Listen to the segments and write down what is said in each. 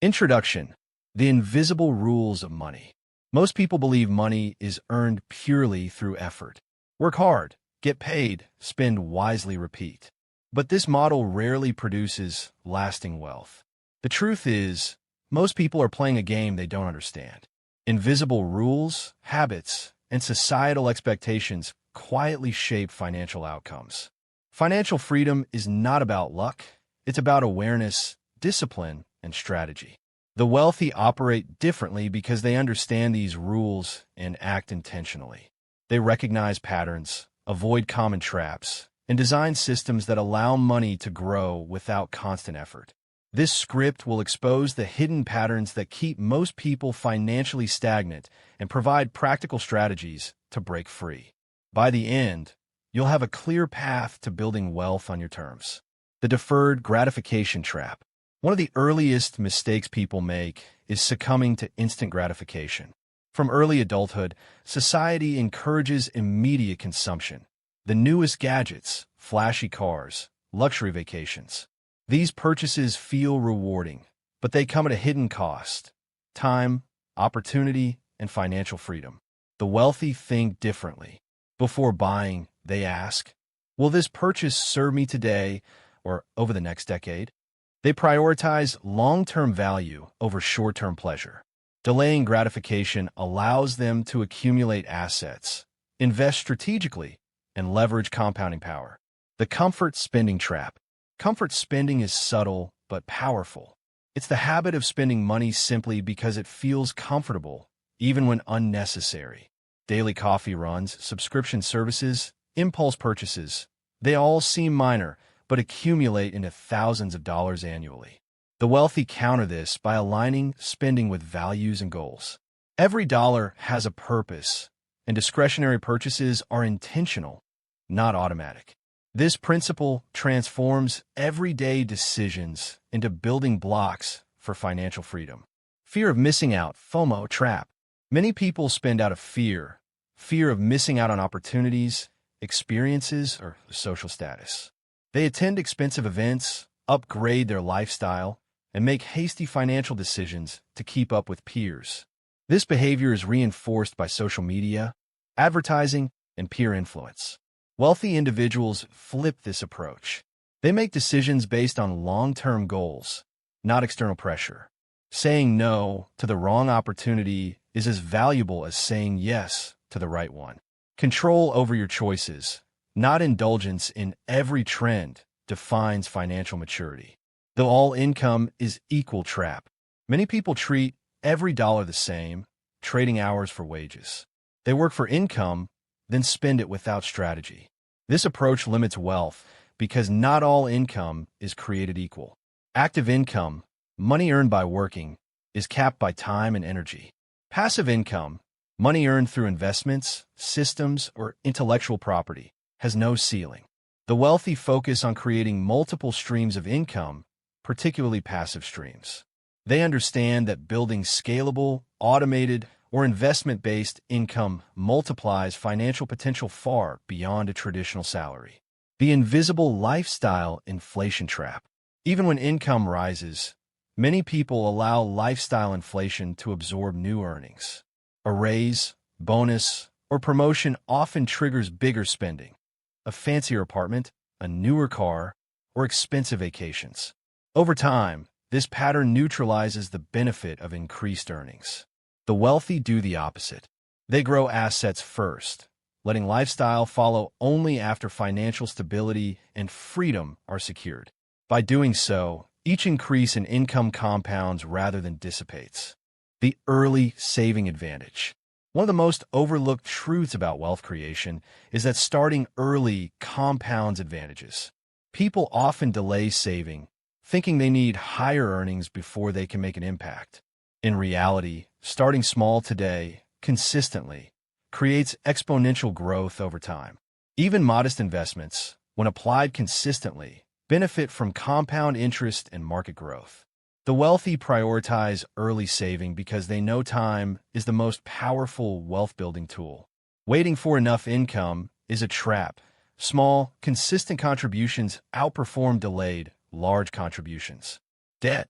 Introduction: The invisible rules of money. Most people believe money is earned purely through effort. Work hard, get paid, spend wisely, repeat. But this model rarely produces lasting wealth. The truth is, most people are playing a game they don't understand. Invisible rules, habits, and societal expectations quietly shape financial outcomes. Financial freedom is not about luck. It's about awareness, discipline, and strategy. The wealthy operate differently because they understand these rules and act intentionally. They recognize patterns, avoid common traps, and design systems that allow money to grow without constant effort. This script will expose the hidden patterns that keep most people financially stagnant and provide practical strategies to break free. By the end, you'll have a clear path to building wealth on your terms. The deferred gratification trap. One of the earliest mistakes people make is succumbing to instant gratification. From early adulthood, society encourages immediate consumption. The newest gadgets, flashy cars, luxury vacations. These purchases feel rewarding, but they come at a hidden cost: time, opportunity, and financial freedom. The wealthy think differently. Before buying, they ask, will this purchase serve me today or over the next decade? They prioritize long-term value over short-term pleasure. Delaying gratification allows them to accumulate assets, invest strategically, and leverage compounding power. The comfort spending trap. Comfort spending is subtle but powerful. It's the habit of spending money simply because it feels comfortable, even when unnecessary. Daily coffee runs, subscription services, impulse purchases, they all seem minor, but accumulate into thousands of dollars annually. The wealthy counter this by aligning spending with values and goals. Every dollar has a purpose, and discretionary purchases are intentional, not automatic. This principle transforms everyday decisions into building blocks for financial freedom. Fear of missing out, FOMO trap. Many people spend out of fear of missing out on opportunities, experiences, or social status. They attend expensive events, upgrade their lifestyle, and make hasty financial decisions to keep up with peers. This behavior is reinforced by social media, advertising, and peer influence. Wealthy individuals flip this approach. They make decisions based on long-term goals, not external pressure. Saying no to the wrong opportunity is as valuable as saying yes to the right one. Control over your choices, not indulgence in every trend, defines financial maturity. The all income is equal trap. Many people treat every dollar the same, trading hours for wages. They work for income, then spend it without strategy. This approach limits wealth because not all income is created equal. Active income, money earned by working, is capped by time and energy. Passive income, money earned through investments, systems, or intellectual property, has no ceiling. The wealthy focus on creating multiple streams of income, particularly passive streams. They understand that building scalable, automated, or investment-based income multiplies financial potential far beyond a traditional salary. The invisible lifestyle inflation trap. Even when income rises, many people allow lifestyle inflation to absorb new earnings. A raise, bonus, or promotion often triggers bigger spending. A fancier apartment, a newer car, or expensive vacations. Over time, this pattern neutralizes the benefit of increased earnings. The wealthy do the opposite. They grow assets first, letting lifestyle follow only after financial stability and freedom are secured. By doing so, each increase in income compounds rather than dissipates. The early saving advantage. One of the most overlooked truths about wealth creation is that starting early compounds advantages. People often delay saving, thinking they need higher earnings before they can make an impact. In reality, starting small today, consistently, creates exponential growth over time. Even modest investments, when applied consistently, benefit from compound interest and market growth. The wealthy prioritize early saving because they know time is the most powerful wealth-building tool. Waiting for enough income is a trap. Small, consistent contributions outperform delayed, large contributions. Debt.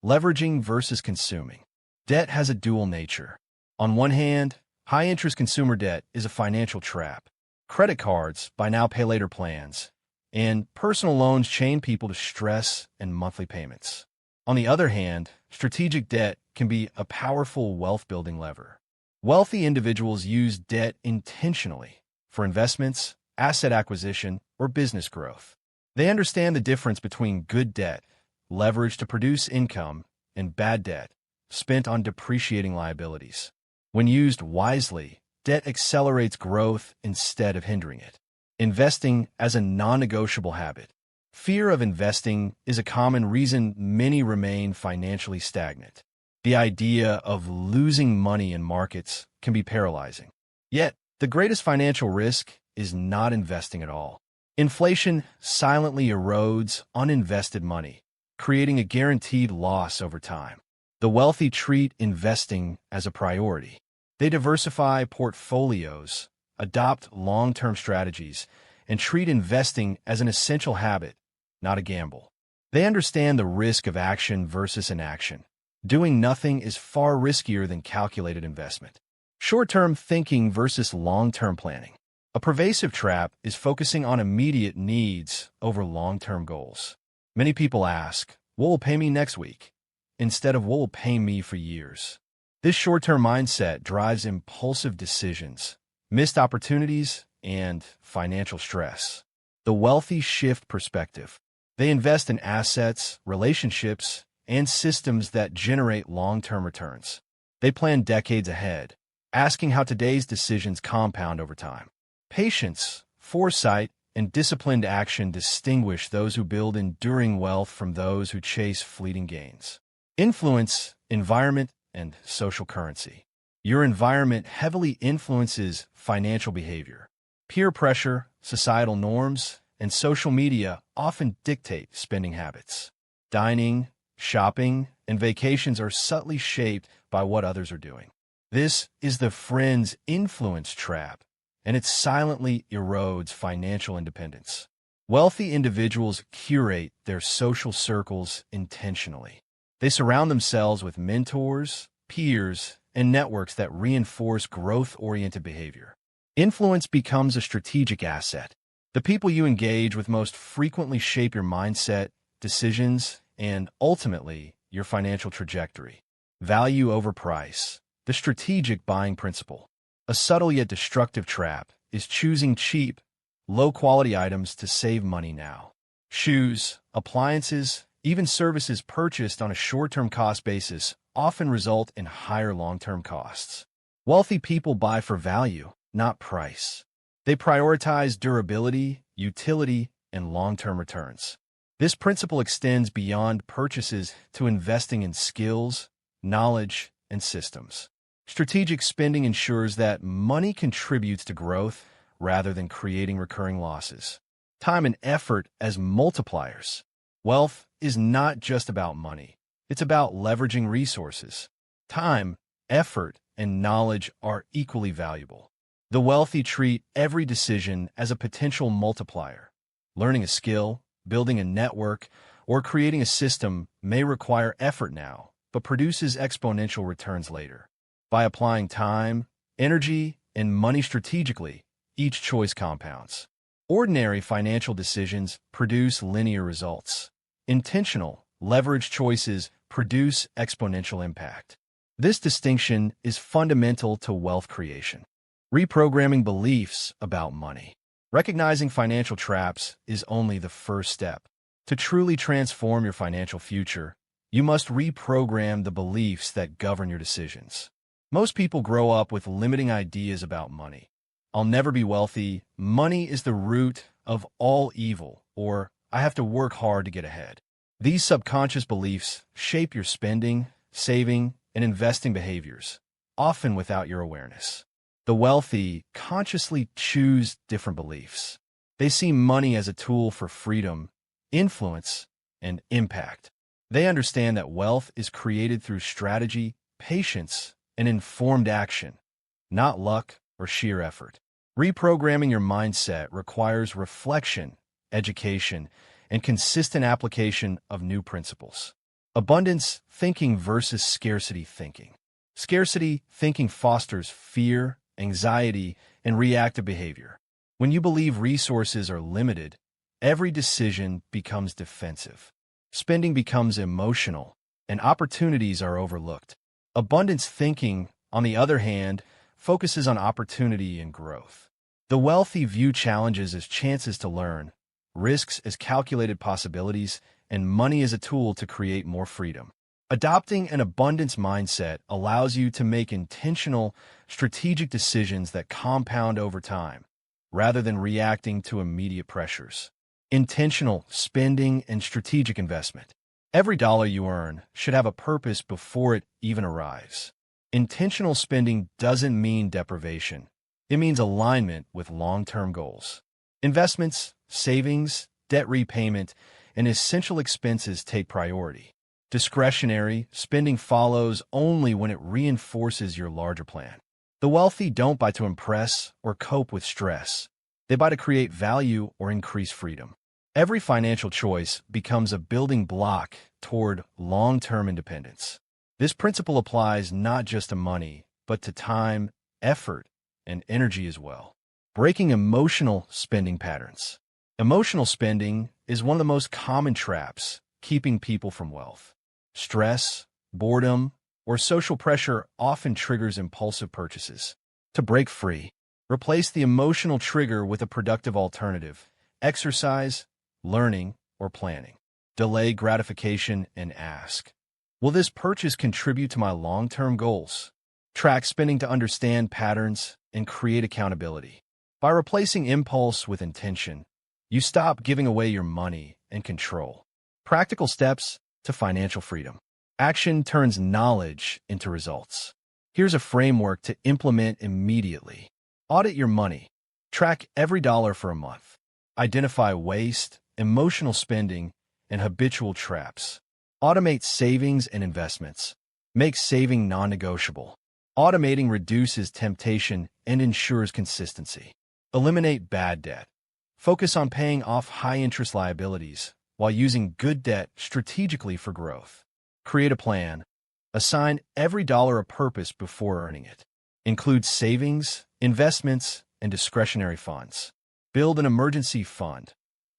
Leveraging versus consuming. Debt has a dual nature. On one hand, high-interest consumer debt is a financial trap. Credit cards, buy now, pay later plans, and personal loans chain people to stress and monthly payments. On the other hand, strategic debt can be a powerful wealth-building lever. Wealthy individuals use debt intentionally for investments, asset acquisition, or business growth. They understand the difference between good debt, leveraged to produce income, and bad debt, spent on depreciating liabilities. When used wisely, debt accelerates growth instead of hindering it. Investing as a non-negotiable habit. Fear of investing is a common reason many remain financially stagnant. The idea of losing money in markets can be paralyzing. Yet, the greatest financial risk is not investing at all. Inflation silently erodes uninvested money, creating a guaranteed loss over time. The wealthy treat investing as a priority. They diversify portfolios, adopt long-term strategies, and treat investing as an essential habit, not a gamble. They understand the risk of action versus inaction. Doing nothing is far riskier than calculated investment. Short-term thinking versus long-term planning. A pervasive trap is focusing on immediate needs over long-term goals. Many people ask, "What will pay me next week?" instead of "What will pay me for years?" This short-term mindset drives impulsive decisions, missed opportunities, and financial stress. The wealthy shift perspective. They invest in assets, relationships, and systems that generate long-term returns. They plan decades ahead, asking how today's decisions compound over time. Patience, foresight, and disciplined action distinguish those who build enduring wealth from those who chase fleeting gains. Influence, environment, and social currency. Your environment heavily influences financial behavior. Peer pressure, societal norms, and social media often dictate spending habits. Dining, shopping, and vacations are subtly shaped by what others are doing. This is the friend's influence trap, and it silently erodes financial independence. Wealthy individuals curate their social circles intentionally. They surround themselves with mentors, peers, and networks that reinforce growth-oriented behavior. Influence becomes a strategic asset. The people you engage with most frequently shape your mindset, decisions, and ultimately, your financial trajectory. Value over price. The strategic buying principle. A subtle yet destructive trap is choosing cheap, low-quality items to save money now. Shoes, appliances, even services purchased on a short-term cost basis often result in higher long-term costs. Wealthy people buy for value, not price. They prioritize durability, utility, and long-term returns. This principle extends beyond purchases to investing in skills, knowledge, and systems. Strategic spending ensures that money contributes to growth rather than creating recurring losses. Time and effort as multipliers. Wealth is not just about money. It's about leveraging resources. Time, effort, and knowledge are equally valuable. The wealthy treat every decision as a potential multiplier. Learning a skill, building a network, or creating a system may require effort now, but produces exponential returns later. By applying time, energy, and money strategically, each choice compounds. Ordinary financial decisions produce linear results. Intentional, leveraged choices produce exponential impact. This distinction is fundamental to wealth creation. Reprogramming beliefs about money. Recognizing financial traps is only the first step. To truly transform your financial future, you must reprogram the beliefs that govern your decisions. Most people grow up with limiting ideas about money. I'll never be wealthy, money is the root of all evil, or I have to work hard to get ahead. These subconscious beliefs shape your spending, saving, and investing behaviors, often without your awareness. The wealthy consciously choose different beliefs. They see money as a tool for freedom, influence, and impact. They understand that wealth is created through strategy, patience, and informed action, not luck or sheer effort. Reprogramming your mindset requires reflection, education, and consistent application of new principles. Abundance thinking versus scarcity thinking. Scarcity thinking fosters fear, anxiety, and reactive behavior. When you believe resources are limited, every decision becomes defensive. Spending becomes emotional, and opportunities are overlooked. Abundance thinking, on the other hand, focuses on opportunity and growth. The wealthy view challenges as chances to learn, risks as calculated possibilities, and money as a tool to create more freedom. Adopting an abundance mindset allows you to make intentional, strategic decisions that compound over time, rather than reacting to immediate pressures. Intentional spending and strategic investment. Every dollar you earn should have a purpose before it even arrives. Intentional spending doesn't mean deprivation. It means alignment with long-term goals. Investments, savings, debt repayment, and essential expenses take priority. Discretionary spending follows only when it reinforces your larger plan. The wealthy don't buy to impress or cope with stress. They buy to create value or increase freedom. Every financial choice becomes a building block toward long-term independence. This principle applies not just to money, but to time, effort, and energy as well. Breaking emotional spending patterns. Emotional spending is one of the most common traps keeping people from wealth. Stress, boredom, or social pressure often triggers impulsive purchases. To break free, replace the emotional trigger with a productive alternative: exercise, learning, or planning. Delay gratification and ask, will this purchase contribute to my long-term goals? Track spending to understand patterns and create accountability. By replacing impulse with intention, you stop giving away your money and control. Practical steps to financial freedom. Action turns knowledge into results. Here's a framework to implement immediately. Audit your money. Track every dollar for a month. Identify waste, emotional spending, and habitual traps. Automate savings and investments. Make saving non-negotiable. Automating reduces temptation and ensures consistency. Eliminate bad debt. Focus on paying off high-interest liabilities while using good debt strategically for growth. Create a plan. Assign every dollar a purpose before earning it. Include savings, investments, and discretionary funds. Build an emergency fund.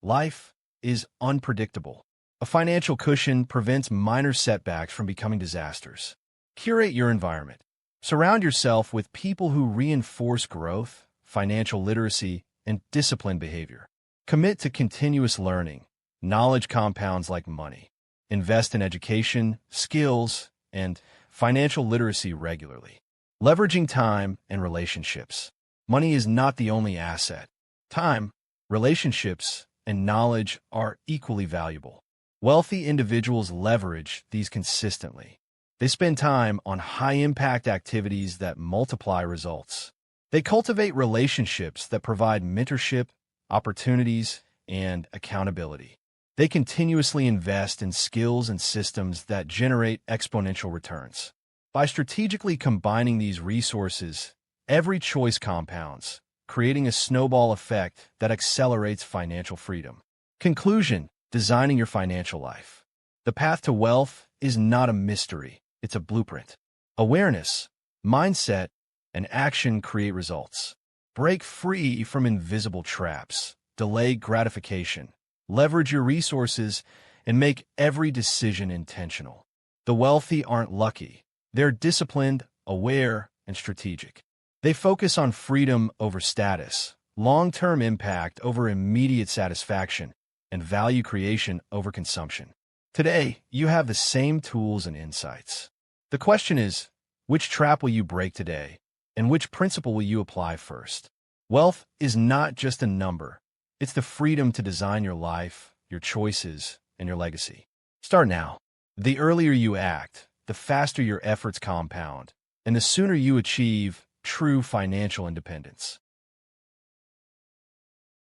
Life is unpredictable. A financial cushion prevents minor setbacks from becoming disasters. Curate your environment. Surround yourself with people who reinforce growth, financial literacy, and disciplined behavior. Commit to continuous learning. Knowledge compounds like money. Invest in education, skills, and financial literacy regularly. Leveraging time and relationships. Money is not the only asset. Time, relationships, and knowledge are equally valuable. Wealthy individuals leverage these consistently. They spend time on high-impact activities that multiply results. They cultivate relationships that provide mentorship, opportunities, and accountability. They continuously invest in skills and systems that generate exponential returns. By strategically combining these resources, every choice compounds, creating a snowball effect that accelerates financial freedom. Conclusion: designing your financial life. The path to wealth is not a mystery, it's a blueprint. Awareness, mindset, and action create results. Break free from invisible traps, delay gratification, leverage your resources, and make every decision intentional. The wealthy aren't lucky. They're disciplined, aware, and strategic. They focus on freedom over status, long-term impact over immediate satisfaction, and value creation over consumption. Today, you have the same tools and insights. The question is, which trap will you break today, and which principle will you apply first? Wealth is not just a number. It's the freedom to design your life, your choices, and your legacy. Start now. The earlier you act, the faster your efforts compound, and the sooner you achieve true financial independence.